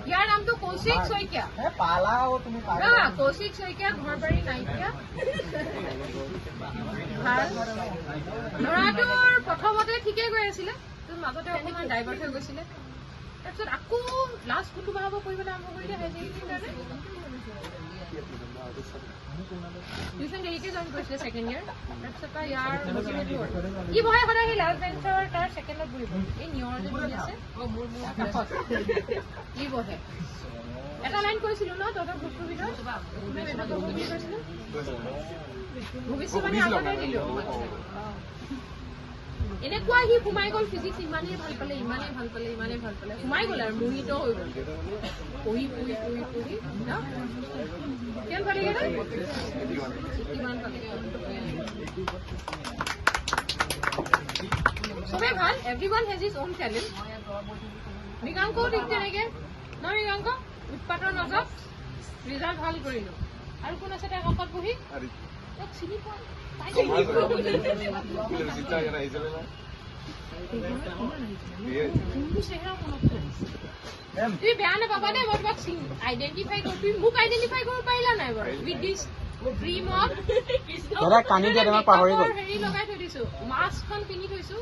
ইয়াৰ নামটো কৌশিক শইকীয়া। কৌশিক শইকীয়া, ঘৰবাৰী নাইকিয়া। ল'ৰাটোৰ প্ৰথমতে ঠিকে গৈ আছিলে, মাজতে অকণমান ডাইভাৰ্ট হৈ গৈছিলে। তাৰপিছত আকৌ লাষ্ট কোনটো বহাব কৰিবলৈ আৰম্ভ কৰিলে হাই ছেকেণ্ডেৰীৰ কাৰণে টিউশ্যন দেৰিকে জইন কৰিছিলে ছেকেণ্ড ইয়েৰ। তাৰপিছত ইয়াৰ ই বহে সদায় সেই লাষ্ট বেঞ্চৰ তাৰ ছেকেণ্ডত বহিব। এই নিয়ৰ যে বহি আছে ই বহে। এটা লাইন কৈছিলো ন তহঁতৰ গ্ৰুপটোৰ ভিতৰত ভৱিষ্যত মানে আগতে দিলো। এনেকুৱা সি সোমাই গ'ল ফিজিক্স, ইমানেই ভাল পালে ইমানেই ভাল পালে ইমানেই ভাল পালে, সোমাই গ'ল আৰু মোহিত হৈ গ'ল। পঢ়ি পঢ়ি পঢ়ি পঢ়ি কিমান পালেগে ন? কিমান পালেগে? চবেই ভাল, everyone has his own talent. মৃগাংকও ঠিক তেনেকে ন? মৃগাংক উৎপাতৰ মাজত ৰিজাল্ট ভাল কৰিলো। আৰু কোন আছে তাৰ কাষত বহি? চিনি পোৱা তুমি বেয়া নাপাবা দেই, মই তোমাক আইডেন্টিফাই কৰো। তুমি মোক আইডেন্টিফাই কৰিব পাৰিলা নাই বাৰু? উইথ দিছ ক্ৰীমত হেৰি লগাই থৈ দিছো, মাস্কখন পিন্ধি থৈছো।